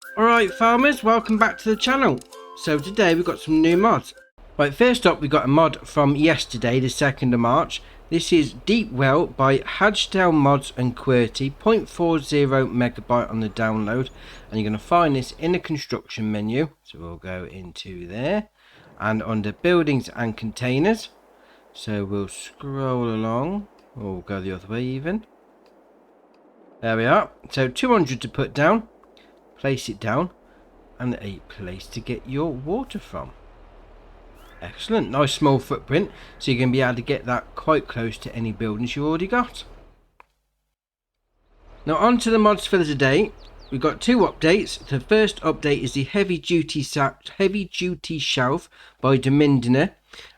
Alright farmers, welcome back to the channel. So today we've got some new mods. Right, first up we've got a mod from yesterday, the 2nd of March. This is Deep Well by Hadgedale Mods and QWERTY, 0.40 megabyte on the download. And you're going to find this in the construction menu. So we'll go into there and under buildings and containers. So we'll scroll along, or we'll go the other way even. There we are. So 200 to put down. Place it down, and a place to get your water from. Excellent, nice small footprint, so you're going to be able to get that quite close to any buildings you already got. Now on to the mods for today. We've got two updates. The first update is the heavy duty shelf by Domindiner,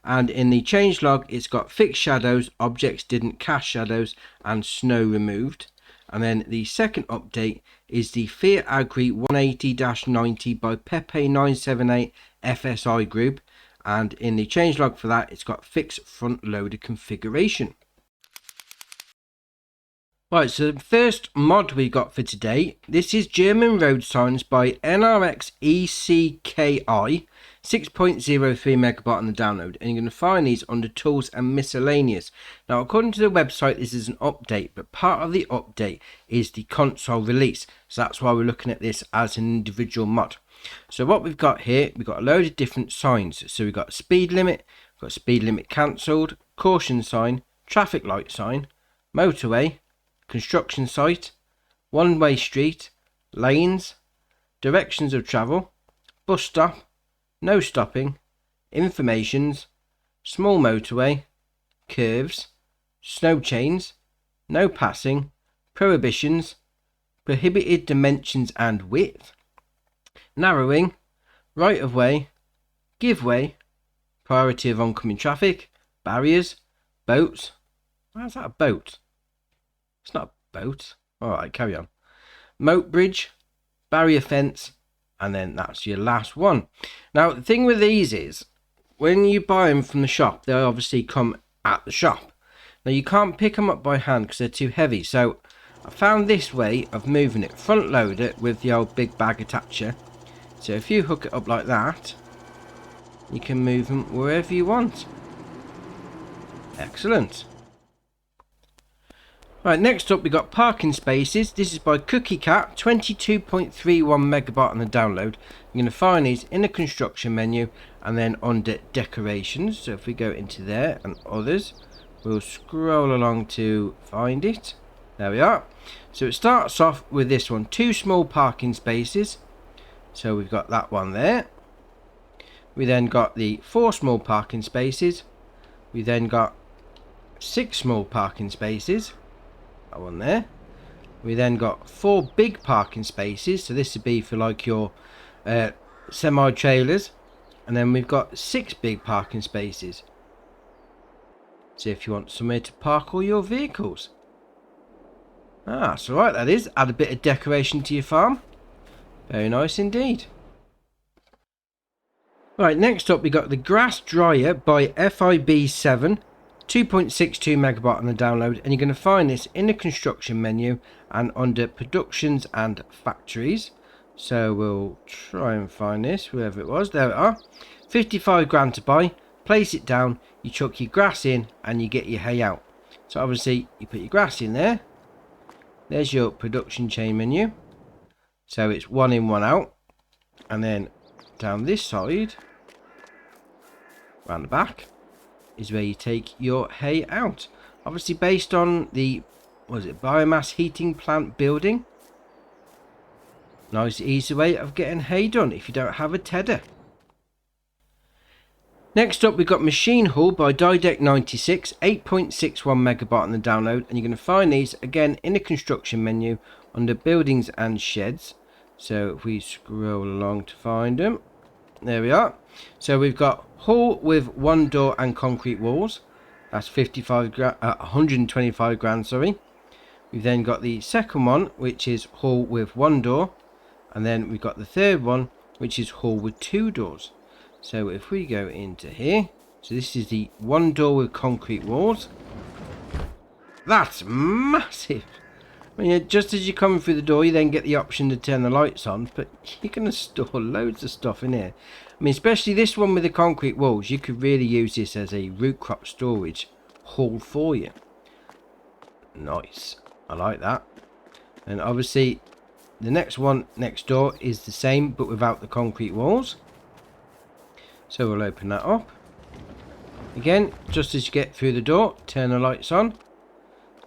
and in the changelog it's got fixed shadows, objects didn't cast shadows, and snow removed. And then the second update is the Fear Agri 180-90 by Pepe978 FSI group. And in the changelog for that, it's got fixed front loader configuration. Right, so the first mod we got for today, this is German road signs by NRX ECKI, 6.03 megabyte on the download, and you're going to find these under tools and miscellaneous. Now according to the website this is an update, but part of the update is the console release, so that's why we're looking at this as an individual mod. So what we've got here, we've got a load of different signs. So we've got speed limit, we've got speed limit cancelled, caution sign, traffic light sign, motorway, construction site, one-way street, lanes, directions of travel, bus stop, no stopping, informations, small motorway, curves, snow chains, no passing, prohibitions, prohibited dimensions and width, narrowing, right of way, give way, priority of oncoming traffic, barriers, boats. How's that a boat? It's not a boat. Alright, carry on. Moat bridge, barrier fence, and then that's your last one. Now, the thing with these is, when you buy them from the shop, they obviously come at the shop. Now, you can't pick them up by hand because they're too heavy. So, I found this way of moving it. Front loader with the old big bag attacher. So, if you hook it up like that, you can move them wherever you want. Excellent. Right, next up we got parking spaces. This is by Cookie Cat, 22.31 megabyte on the download. You're going to find these in the construction menu and then under decorations. So if we go into there and others, we'll scroll along to find it. There we are. So it starts off with this one, 2 small parking spaces. So we've got that one there. We then got the 4 small parking spaces. We then got 6 small parking spaces. That one there. We then got 4 big parking spaces, so this would be for like your semi trailers, and then we've got 6 big parking spaces, so if you want somewhere to park all your vehicles. That's alright, that is. Add a bit of decoration to your farm. Very nice indeed. Right, next up we got the grass dryer by FIB7, 2.62 megabyte on the download, and you're going to find this in the construction menu and under productions and factories. So we'll try and find this wherever it was. There we are. 55 grand to buy. Place it down, you chuck your grass in and you get your hay out. So obviously you put your grass in there. There's your production chain menu. So it's 1 in 1 out, and then down this side round the back is where you take your hay out. Obviously based on the, was it biomass heating plant building. Nice easy way of getting hay done if you don't have a tedder. Next up we've got Machine Hall by Didec96, 8.61 megabyte on the download, and you're going to find these again in the construction menu under buildings and sheds. So if we scroll along to find them, there we are. So we've got hall with 1 door and concrete walls. That's 125 grand, sorry. We've then got the second one, which is hall with 1 door, and then we've got the third one, which is hall with 2 doors. So if we go into here, so this is the 1 door with concrete walls. That's massive. I Yeah, just as you come through the door, you then get the option to turn the lights on, but you're going to store loads of stuff in here. I mean, especially this one with the concrete walls, you could really use this as a root crop storage hall for you. Nice. I like that. And obviously, the next one next door is the same, but without the concrete walls. So we'll open that up. Again, just as you get through the door, turn the lights on.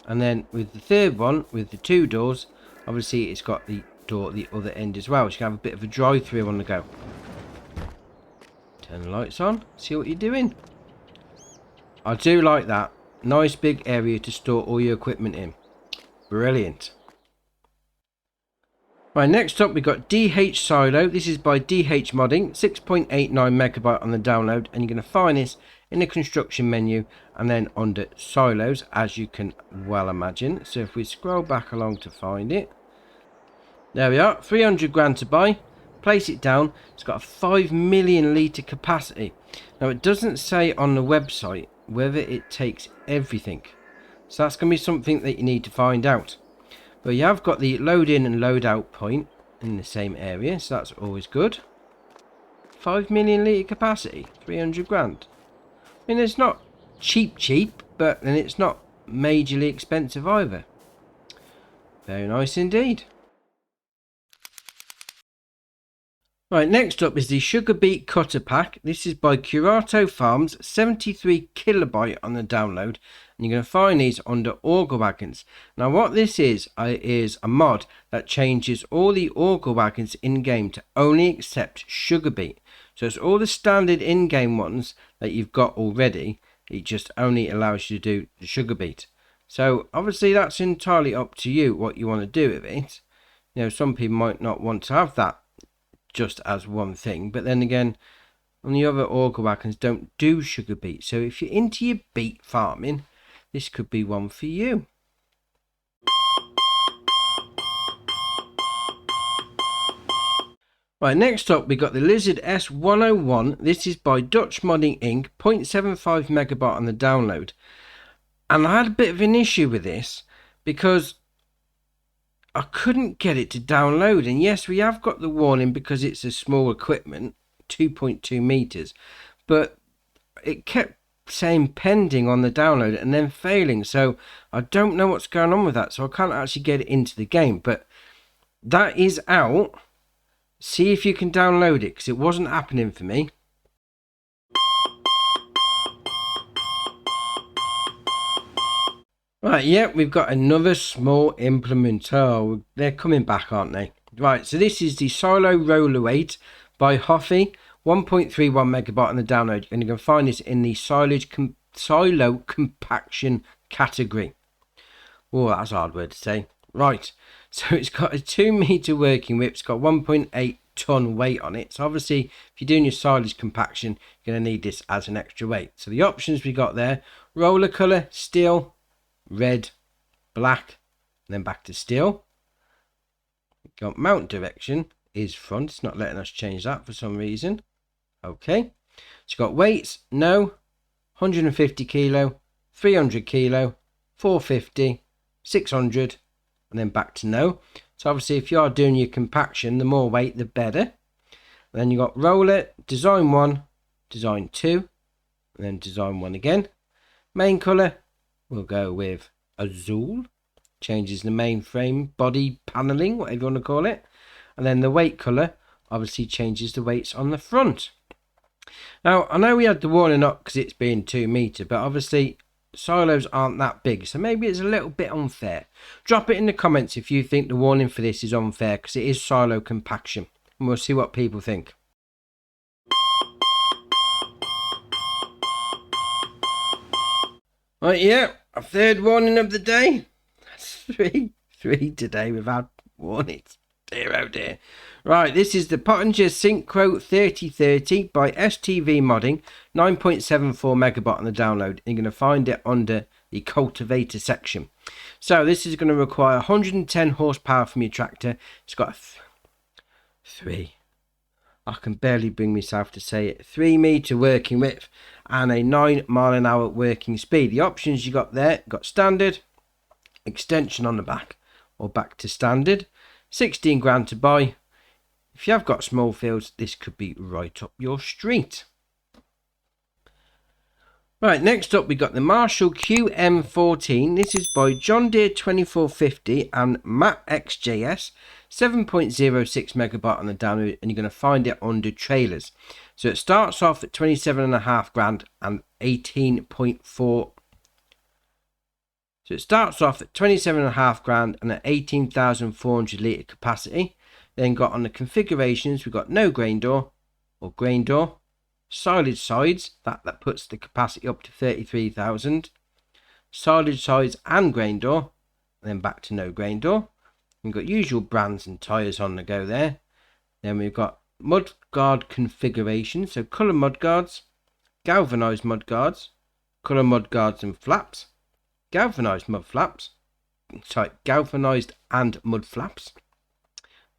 And then with the third one, with the two doors, obviously it's got the door at the other end as well. So you can have a bit of a drive-through on the go. Turn the lights on, see what you're doing. I do like that. Nice big area to store all your equipment in. Brilliant. Right, next up we've got DH Silo. This is by DH Modding, 6.89 megabyte on the download, and you're going to find this in the construction menu and then under silos, as you can well imagine. So if we scroll back along to find it, there we are. 300 grand to buy. Place it down. It's got a 5 million litre capacity. Now it doesn't say on the website whether it takes everything, so that's going to be something that you need to find out. But you have got the load in and load out point in the same area, so that's always good. 5 million litre capacity, 300 grand. I mean, it's not cheap, but then it's not majorly expensive either. Very nice indeed. Right, next up is the Sugar Beet Cutter Pack. This is by Curato Farms, 73 kilobyte on the download. And you're going to find these under auger wagons. Now what this is a mod that changes all the auger wagons in-game to only accept sugar beet. So it's all the standard in-game ones that you've got already. It just only allows you to do the sugar beet. So obviously that's entirely up to you what you want to do with it. You know, some people might not want to have that just as one thing, but then again, on the other auger wagons don't do sugar beet. So if you're into your beet farming, this could be one for you. Right, next up we got the Lizard S101. This is by Dutch Modding Inc. 0.75 megabyte on the download. And I had a bit of an issue with this because I couldn't get it to download. And yes, we have got the warning because it's a small equipment, 2.2 meters, but it kept saying pending on the download and then failing. So I don't know what's going on with that. So I can't actually get it into the game, but that is out. See if you can download it, because it wasn't happening for me. Right, yeah, we've got another small implement. Oh, they're coming back, aren't they? Right, so this is the Silo Roller Weight by Hoffy, 1.31 megabyte on the download, and you can find this in the Silage Silo Compaction category. Oh, that's a hard word to say. Right, so it's got a 2 meter working width. It's got 1.8 ton weight on it. So obviously, if you're doing your silage compaction, you're going to need this as an extra weight. So the options we got there: roller color, steel, red, black, and then back to steel. Got mount direction is front. It's not letting us change that for some reason. Okay. It's got weights, no, 150 kilo, 300 kilo, 450, 600, and then back to no. So obviously if you are doing your compaction, the more weight the better. And then you got roller, design 1, design 2, and then design 1 again. Main color, we'll go with azul. Changes the main frame, body paneling, whatever you want to call it. And then the weight color obviously changes the weights on the front. Now I know we had the warning up because it's being 2 meter, but obviously silos aren't that big, so maybe it's a little bit unfair. Drop it in the comments if you think the warning for this is unfair, because it is silo compaction, and we'll see what people think. Right, yeah, a third warning of the day. That's three today without warnings. Dear oh dear. Right, this is the Pottinger Synchro 3030 by STV Modding, 9.74 megabyte on the download. You're going to find it under the cultivator section. So this is going to require 110 horsepower from your tractor. It's got a I can barely bring myself to say it, 3 meter working width and a 9 mile an hour working speed. The options you got there, got standard, extension on the back, or back to standard. 16 grand to buy. If you have got small fields, this could be right up your street. Right, next up we got the Marshall QM14. This is by John Deere 2450 and Matt XJS. 7.06 megabyte on the download, and you're going to find it under trailers. So it starts off at 27.5 grand and 18.4. So it starts off at 27.5 grand and at 18,400 litre capacity. Then got on the configurations, we've got no grain door or grain door. Silage sides, that puts the capacity up to 33,000. Silage sides and grain door, and then back to no grain door. We've got usual brands and tyres on the go there. Then we've got mudguard configuration, so colour mudguards, galvanised mudguards, colour mudguards and flaps, galvanised mud flaps, galvanised and mud flaps,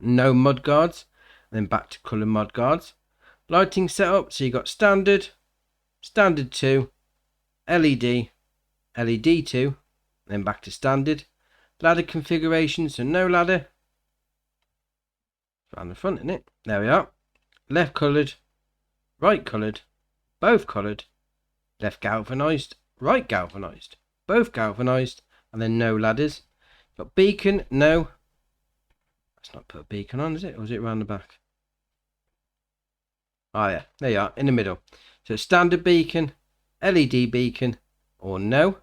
no mudguards, and then back to colour mudguards. Lighting setup, so you got standard, standard 2, LED, LED 2, then back to standard. Ladder configuration, so no ladder. It's around the front, isn't it? There we are. Left coloured, right coloured, both coloured, left galvanised, right galvanised, both galvanised, and then no ladders. Got beacon, no. Let's not put a beacon on, is it? Or is it around the back? Oh yeah, there you are, in the middle. So standard beacon, LED beacon, or no.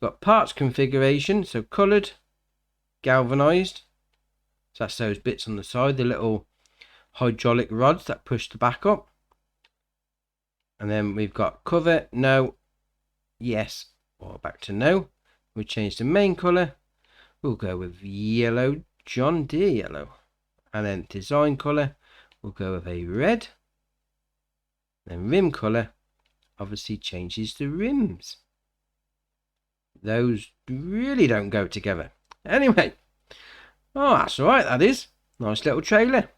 Got parts configuration, so coloured, galvanised. So that's those bits on the side, the little hydraulic rods that push the back up. And then we've got cover, no, yes, or back to no. We change the main colour. We'll go with yellow, John Deere yellow. And then design colour, we'll go with a red. Then rim colour obviously changes the rims. Those really don't go together. Anyway, oh, that's alright, that is. Nice little trailer.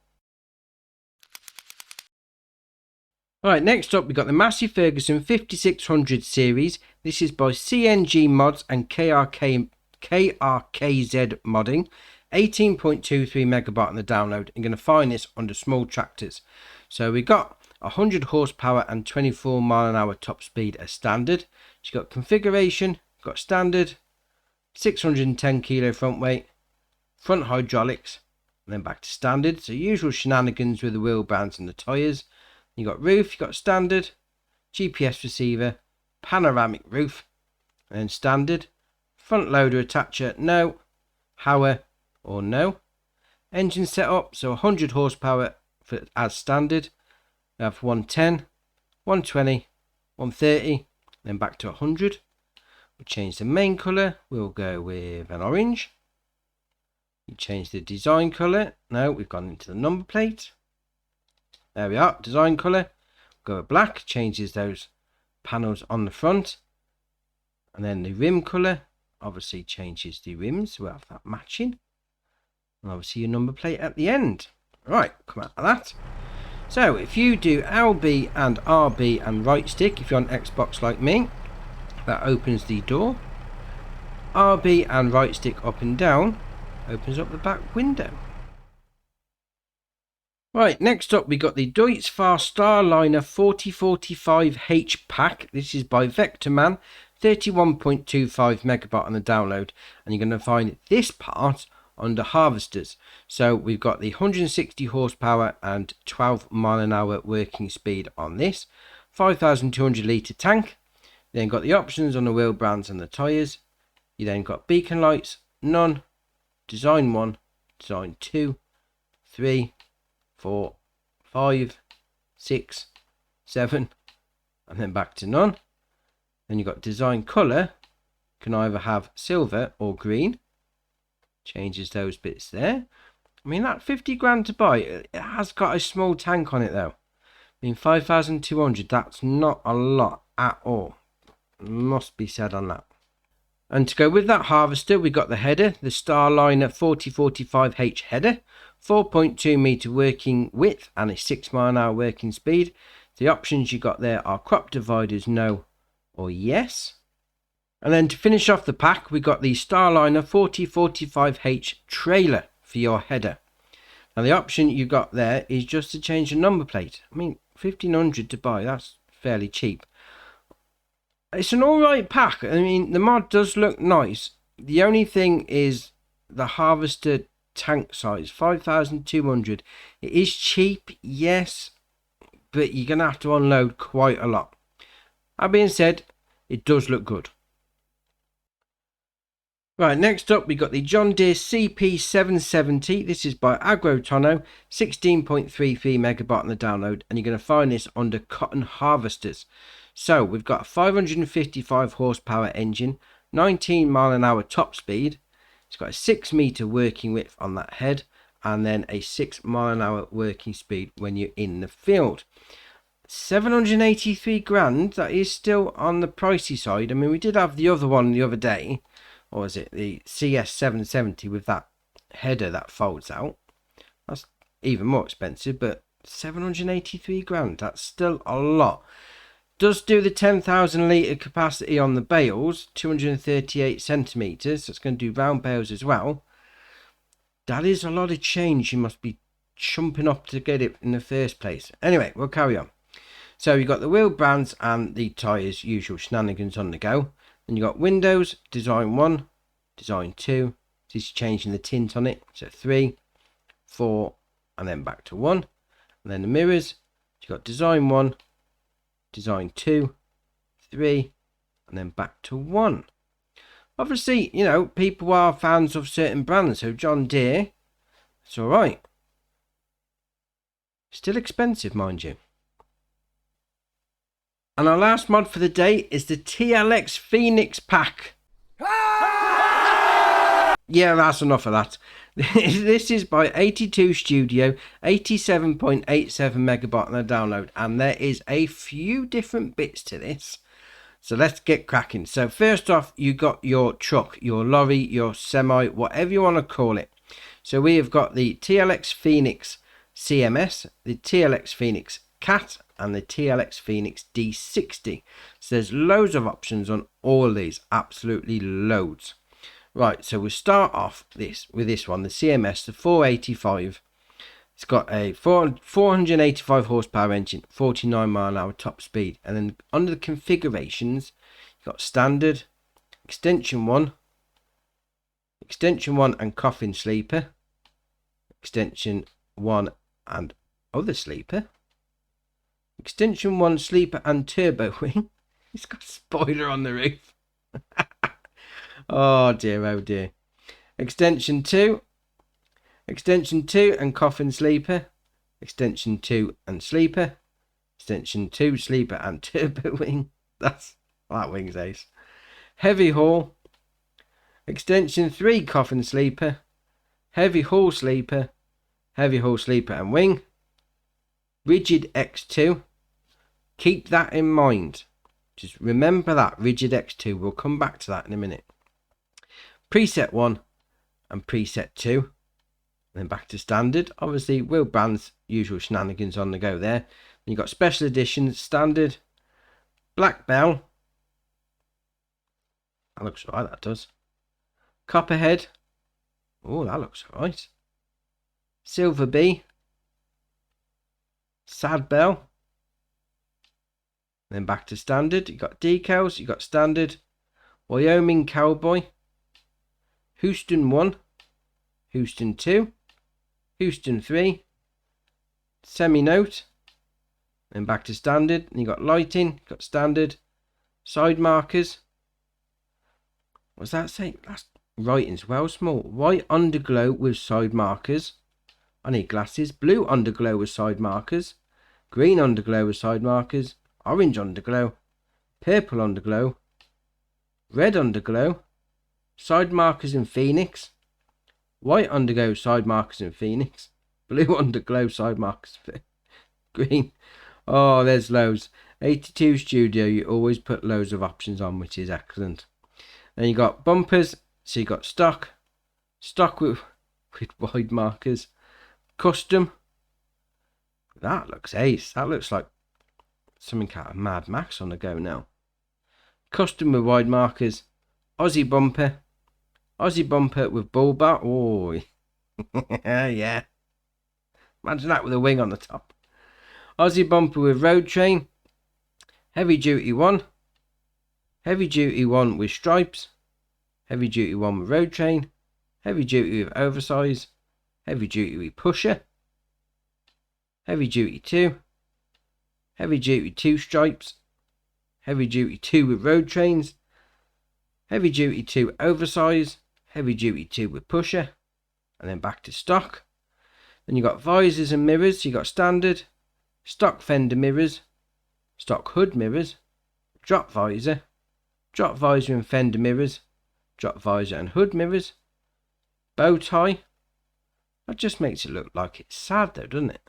Alright, next up we've got the Massey Ferguson 5600 series. This is by CNG Mods and KRKZ Modding. 18.23 megabyte on the download. You're going to find this under small tractors. So we got 100 horsepower and 24 mile an hour top speed as standard. You've got configuration, got standard, 610 kilo front weight, front hydraulics, and then back to standard. So usual shenanigans with the wheel bands and the tyres. You got roof, you got standard, GPS receiver, panoramic roof, and then standard. Front loader attacher, no. Hauer or no. Engine setup, so 100 horsepower for as standard. We have 110, 120, 130, then back to 100. We'll change the main colour, we'll go with an orange. You change the design colour, no, we've gone into the number plate. There we are, design colour. Go with black, changes those panels on the front. And then the rim colour, obviously changes the rims, we'll have that matching. And obviously your number plate at the end. Right, come out of that. So if you do LB and RB and right stick, if you're on Xbox like me, that opens the door. RB and right stick up and down opens up the back window. Right, next up we got the Deutz-Fahr Starliner 4045H pack. This is by Vectorman, 31.25 megabyte on the download, and you're going to find this part under harvesters. So we've got the 160 horsepower and 12 mile an hour working speed on this, 5,200 litre tank. Then got the options on the wheel brands and the tyres. You then got beacon lights, none, design 1, design 2, 3, 4, 5, 6, 7, and then back to none. Then you've got design colour, can either have silver or green. Changes those bits there. I mean, that 50 grand to buy, it has got a small tank on it though. I mean, 5,200, that's not a lot at all. Must be said on that. And to go with that harvester, we got the header, the Starliner 4045H header, 4.2 meter working width and a 6 mile an hour working speed. The options you got there are crop dividers, no or yes. And then to finish off the pack, we got the Starliner 4045H trailer for your header. Now the option you got there is just to change the number plate. I mean, 1500 to buy, that's fairly cheap. It's an alright pack. I mean, the mod does look nice. The only thing is the harvester tank size, 5200. It is cheap, yes, but you're going to have to unload quite a lot. That being said, it does look good. Right, next up we got the John Deere CP770. This is by Agrotono, 16.33 megabyte on the download, and you're going to find this under cotton harvesters. So we've got a 555 horsepower engine, 19 mile an hour top speed. It's got a 6 meter working width on that head, and then a 6 mile an hour working speed when you're in the field. 783 grand, that is still on the pricey side. I mean, we did have the other one the other day. Or is it the CS770 with that header that folds out? That's even more expensive, but 783 grand, that's still a lot. Does do the 10,000 litre capacity on the bales, 238 centimetres. That's going to do round bales as well. That is a lot of change. You must be chumping up to get it in the first place. Anyway, we'll carry on. So you've got the wheel brands and the tyres, usual shenanigans on the go. Then you got windows, design 1, design 2. This is changing the tint on it. So 3, 4, and then back to 1. And then the mirrors, you've got design 1, design 2, 3, and then back to 1. Obviously, you know, people are fans of certain brands. So John Deere, it's alright. Still expensive, mind you. And our last mod for the day is the TLX Phoenix pack. Yeah, that's enough of that. This is by 82 Studio, 87.87 megabyte on the download, and there is a few different bits to this. So let's get cracking. So first off, you got your truck, your lorry, your semi, whatever you want to call it. So we have got the TLX Phoenix CMS, the TLX Phoenix Cat, and the TLX Phoenix D60. So there's loads of options on all of these, absolutely loads. Right, so we'll start off with this one, the CMS, the 485. It's got a 485 horsepower engine, 49 mile an hour top speed. And then under the configurations, you've got standard, extension 1 and coffin sleeper, extension 1 and other sleeper, extension 1 sleeper and turbo wing. It's got a spoiler on the roof. Oh dear. Extension 2 and coffin sleeper, extension 2 and sleeper, extension 2 sleeper and turbo wing. That wing's ace. Heavy haul, extension 3 coffin sleeper, heavy haul sleeper and wing, rigid X2. Keep that in mind. Just remember that, rigid X2. We'll come back to that in a minute. Preset 1 and preset 2. Then back to standard. Obviously, wheel brands, usual shenanigans on the go there. Then you've got special editions, standard, black bell. That looks right, that does. Copperhead. Oh, that looks right. Silver bee. Sad bell. Then back to standard. You've got decals, you've got standard, Wyoming cowboy, Houston 1, Houston 2, Houston 3, semi-note, then back to standard. And you've got lighting, got standard, side markers. What's that say? That's writing's well small. White underglow with side markers. I need glasses. Blue underglow with side markers. Green underglow with side markers. Orange underglow. Purple underglow. Red underglow. Side markers in Phoenix. White underglow side markers in Phoenix. Blue underglow side markers in green. Oh, there's loads. 82 Studio, you always put loads of options on, which is excellent. Then you got bumpers. So you got stock with wide markers. Custom. That looks ace. That looks like something out of Mad Max on the go now. Custom with wide markers. Aussie bumper with bull bar. Oh, yeah. Imagine that with a wing on the top. Aussie bumper with road train. Heavy duty one. Heavy duty one with stripes. Heavy duty one with road train. Heavy duty with oversize. Heavy duty with pusher. Heavy duty 2. Heavy duty 2 stripes. Heavy duty 2 with road trains. Heavy duty 2 oversize. Heavy duty 2 with pusher. And then back to stock. Then you got visors and mirrors. You got standard, stock fender mirrors, stock hood mirrors, drop visor and fender mirrors, drop visor and hood mirrors, bow tie. That just makes it look like it's sad though, doesn't it?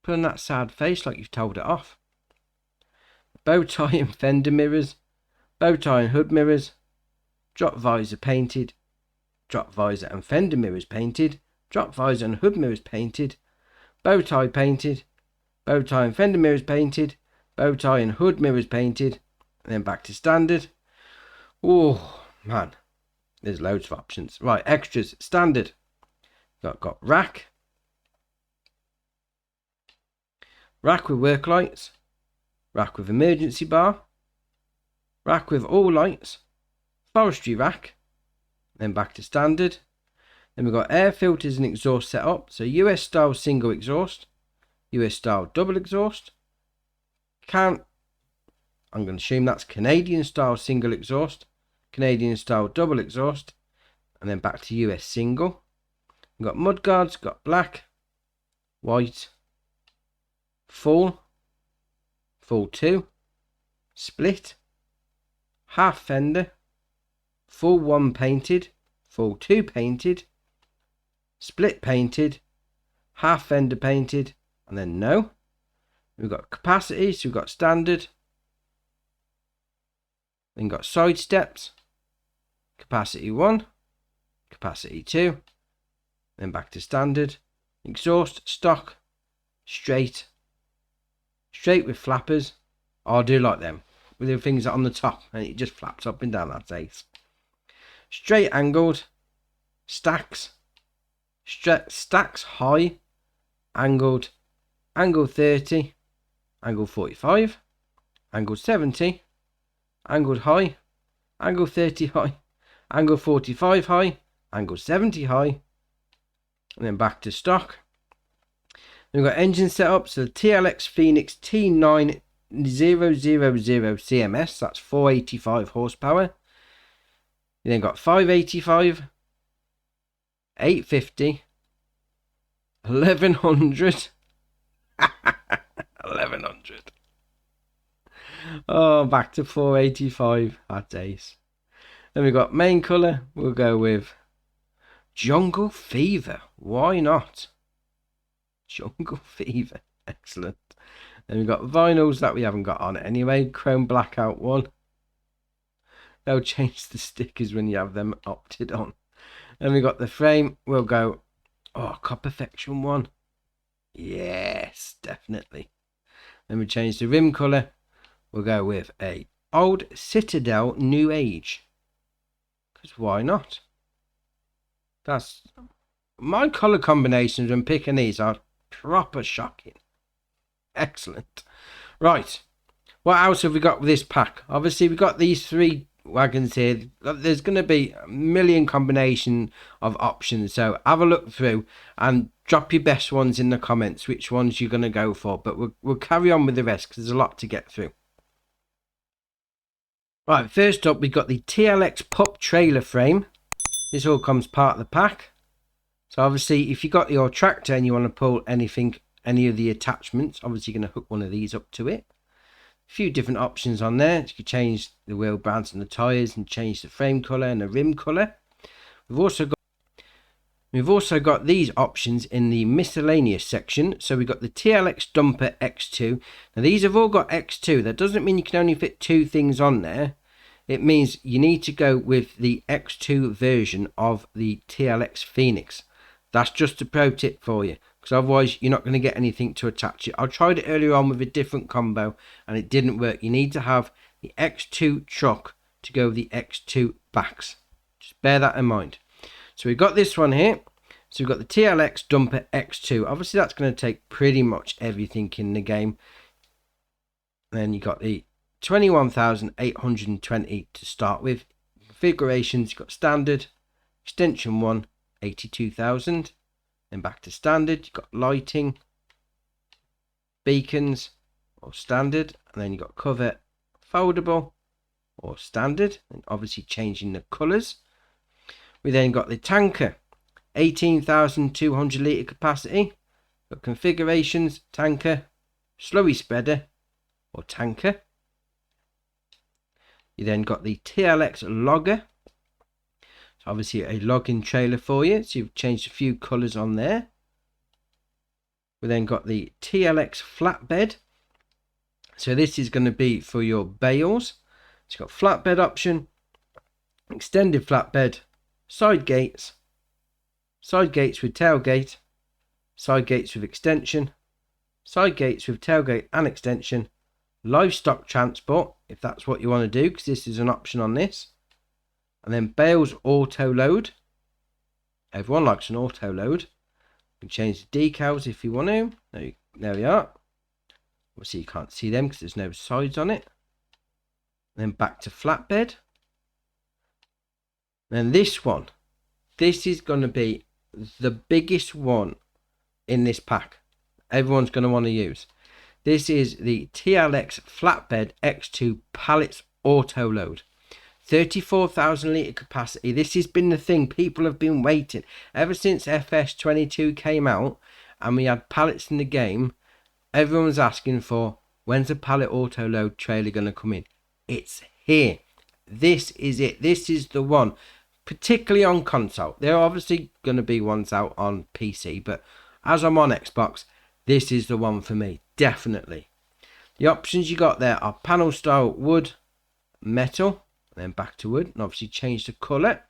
Put on that sad face like you've told it off. Bow tie and fender mirrors, bow tie and hood mirrors, drop visor painted, drop visor and fender mirrors painted, drop visor and hood mirrors painted, bow tie painted, bow tie and fender mirrors painted, bow tie and hood mirrors painted, and then back to standard. Oh man, there's loads of options. Right, extras, standard. Got rack with work lights, rack with emergency bar, rack with all lights, forestry rack, then back to standard. Then we've got air filters and exhaust setup. So US style single exhaust, US style double exhaust. I'm going to assume that's Canadian style single exhaust, Canadian style double exhaust, and then back to US single. We've got mud guards, got black, white, full 2, split, half fender, full 1 painted, full 2 painted, split painted, half fender painted, and then no. We've got capacity, so we've got standard, then got side steps, capacity 1, capacity 2, then back to standard, exhaust, stock, straight with flappers. Oh, I do like them, with the things on the top, and it just flaps up and down, that's ace. Straight angled, stacks high, angled, angle 30, angle 45, angle 70, angled high, angle 30 high, angle 45 high, angle 70 high, and then back to stock. Then we've got engine setup, so the TLX Phoenix T9000 CMS, that's 485 horsepower. You then got 585, 850, 1100, 1100. Oh, back to 485. That's ace. Then we've got main colour. We'll go with Jungle Fever. Why not? Jungle Fever. Excellent. Then we've got vinyls that we haven't got on anyway. Chrome blackout one. They'll change the stickers when you have them opted on. Then we got the frame. We'll go, copper perfection one. Yes, definitely. Then we change the rim colour. We'll go with a old Citadel New Age. Because why not? That's my colour combinations when picking these are proper shocking. Excellent. Right. What else have we got with this pack? Obviously, we've got these 3 wagons here. There's going to be a million combination of options, so have a look through and drop your best ones in the comments, which ones you're going to go for. But we'll carry on with the rest because there's a lot to get through. Right, first up we've got the TLX pup trailer frame. This all comes part of the pack. So obviously if you got your tractor and you want to pull any of the attachments, obviously you're going to hook one of these up to it. A few different options on there. You can change the wheel brands and the tyres and change the frame colour and the rim colour. We've also got these options in the miscellaneous section. So we've got the TLX Dumper X2. Now these have all got X2. That doesn't mean you can only fit 2 things on there. It means you need to go with the X2 version of the TLX Phoenix. That's just a pro tip for you, because otherwise you're not going to get anything to attach it. I tried it earlier on with a different combo and it didn't work. You need to have the X2 truck to go with the X2 backs. Just bear that in mind. So we've got this one here. So we've got the TLX dumper X2. Obviously that's going to take pretty much everything in the game. Then you got the 21,820 to start with. Configurations, you've got standard, extension 1, 82,000. Then back to standard, you've got lighting, beacons, or standard. And then you've got cover, foldable, or standard. And obviously changing the colours. We then got the tanker, 18,200 litre capacity. Got configurations, tanker, slowy spreader, or tanker. You then got the TLX logger. So obviously a logging trailer for you. So you've changed a few colours on there. We then got the TLX flatbed. So this is going to be for your bales. So you've got flatbed option, extended flatbed, side gates with tailgate, side gates with extension, side gates with tailgate and extension, livestock transport, if that's what you want to do, because this is an option on this, and then bales auto load. Everyone likes an auto load. You can change the decals if you want to. There we are. Obviously you can't see them because there's no sides on it. Then back to flatbed. Then this one, this is going to be the biggest one in this pack. Everyone's going to want to use. This is the TLX Flatbed X2 Pallets Auto Load. 34,000 litre capacity. This has been the thing people have been waiting. Ever since FS22 came out and we had pallets in the game, everyone was asking for, when's the pallet auto load trailer going to come in? It's here. This is it. This is the one. Particularly on console. There are obviously going to be ones out on PC, but as I'm on Xbox, this is the one for me. Definitely. The options you got there are panel style wood, metal, and then back to wood, and obviously change the colour.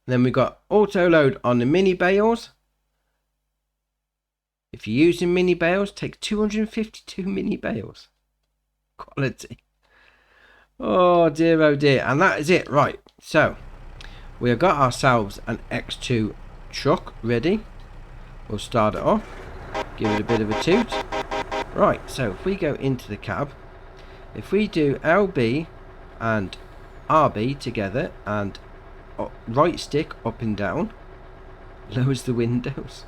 Then we got auto load on the mini bales. If you're using mini bales, take 252 mini bales. Quality. Oh dear, oh dear. And that is it. Right. So, we have got ourselves an X2 truck ready. We'll start it off. Give it a bit of a toot. Right. So, if we go into the cab. If we do LB and RB together and right stick up and down. Lowers the windows.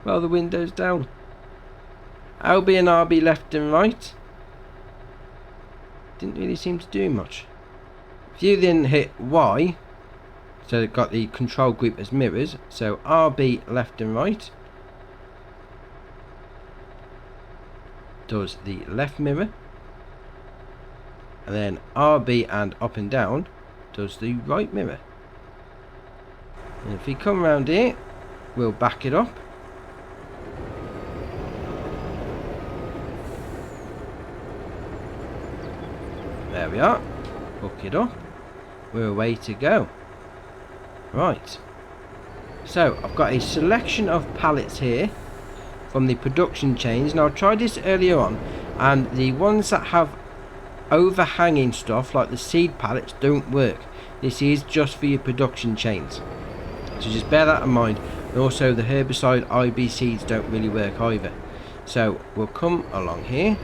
Well, the windows down. LB and RB left and right. Didn't really seem to do much. If you then hit Y, so it got the control group as mirrors, so RB left and right does the left mirror, and then RB and up and down does the right mirror. And if we come around here, we'll back it up. There we are. Hook it up. We're away to go. Right. So I've got a selection of pallets here from the production chains. Now I tried this earlier on, and the ones that have overhanging stuff like the seed pallets don't work. This is just for your production chains. So just bear that in mind. And also the herbicide IB seeds don't really work either. So we'll come along here.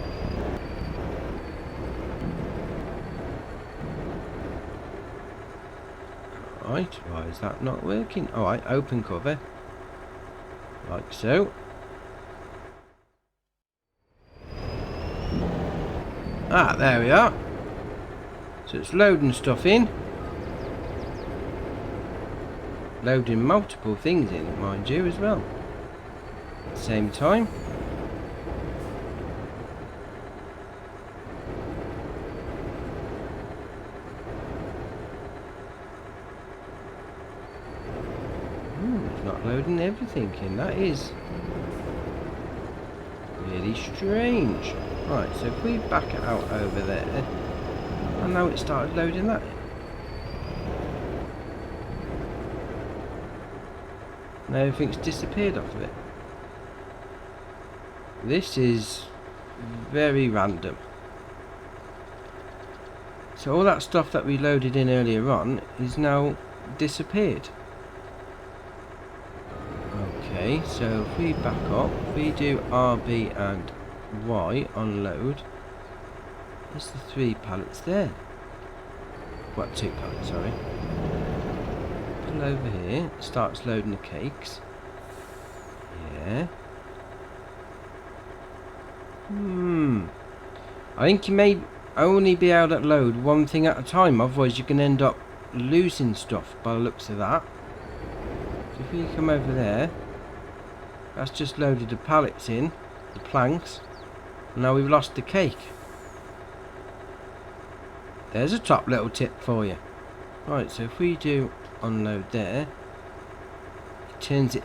Right, why is that not working? Alright, open cover. Like so. Ah, there we are. So it's loading stuff in. Loading multiple things in, mind you, as well. At the same time. It's not loading everything in. That is really strange. Right, so if we back it out over there, and now it started loading that in. Now everything's disappeared off of it. This is very random. So all that stuff that we loaded in earlier on is now disappeared. Okay, so if we back up, if we do RB and Y on load, there's the 3 pallets there. What, 2 pallets, sorry. Pull over here, it starts loading the cakes. Yeah. I think you may only be able to load one thing at a time, otherwise you can end up losing stuff by the looks of that. So if we come over there, that's just loaded the pallets in, the planks, and now we've lost the cake. There's a top little tip for you. Right, so if we do unload there, it turns it,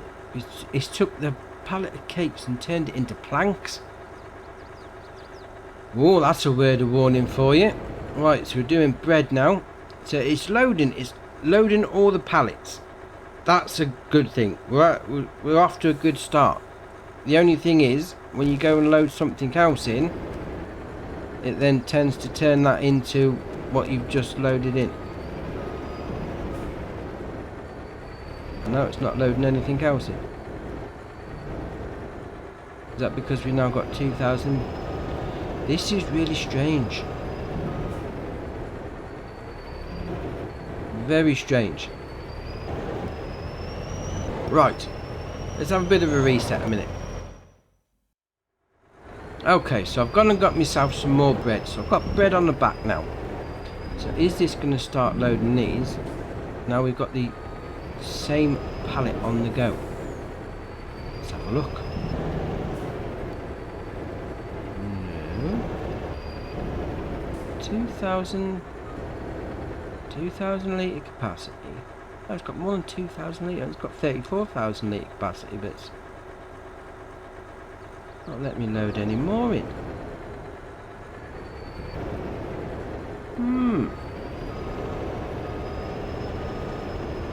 it's took the pallet of cakes and turned it into planks. Oh, that's a word of warning for you. Right, so we're doing bread now. So it's loading all the pallets. That's a good thing. We're off to a good start. The only thing is, when you go and load something else in, it then tends to turn that into what you've just loaded in. And now it's not loading anything else in. Is that because we've now got 2,000? This is really strange. Very strange. Right. Let's have a bit of a reset a minute. Okay, so I've gone and got myself some more bread. So I've got bread on the back now. So is this going to start loading these? Now we've got the same pallet on the go. Let's have a look. No. 2,000 litre capacity. Oh, it's got more than 2,000 litre. It's got 34,000 litre capacity, but it's not letting me load any more in.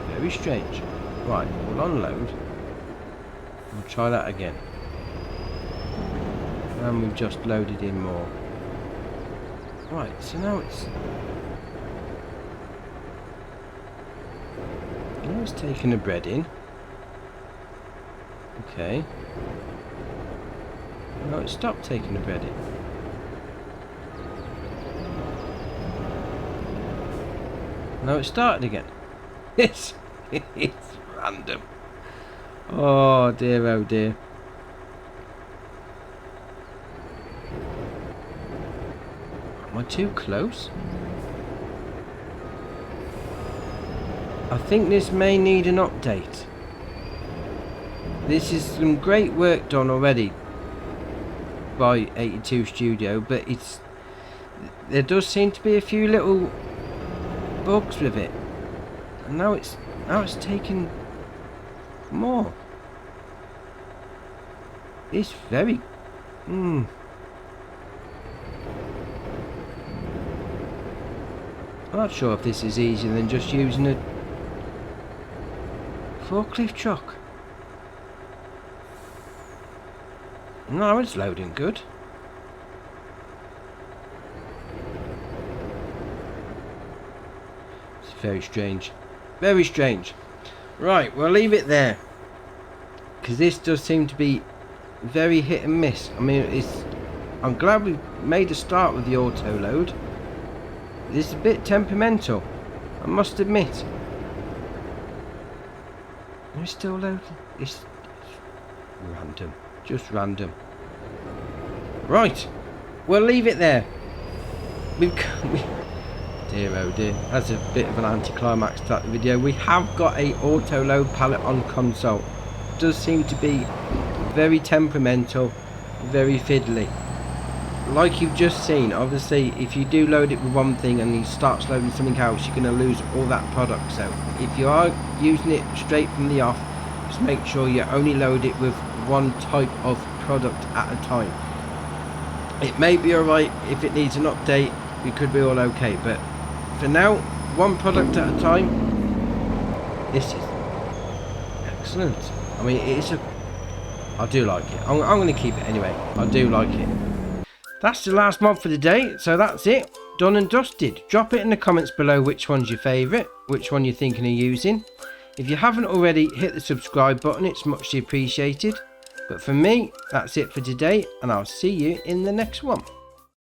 Very strange. Right, we'll unload. We'll try that again. And we've just loaded in more. Right, so now it's taking the bread in. Okay. No, it stopped taking the bread in. No, it started again. It's random. Oh dear, oh dear. Am I too close? I think this may need an update. This is some great work done already by 82 Studio, but there does seem to be a few little bugs with it, and now it's taking more. It's very I'm not sure if this is easier than just using a forklift truck. No, it's loading good. It's very strange. Very strange. Right, we'll leave it there, because this does seem to be very hit and miss. I mean, I'm glad we made a start with the auto load. This is a bit temperamental, I must admit. It's still loading. It's random. Just random. Right, we'll leave it there. Dear oh dear, that's a bit of an anticlimax to that video. We have got a auto load pallet on console. It does seem to be very temperamental, very fiddly. Like you've just seen, obviously if you do load it with one thing and he starts loading something else, you're going to lose all that product. So if you are using it straight from the off, just make sure you only load it with one type of product at a time. It may be alright. If it needs an update, we could be all okay, but for now, one product at a time. This is excellent. I mean, I do like it. I'm going to keep it anyway. I do like it. That's the last mod for the day, so that's it. done and dusted. Drop it in the comments below which one's your favourite, which one you're thinking of using. If you haven't already, hit the subscribe button, it's muchly appreciated. But for me, that's it for today, and I'll see you in the next one.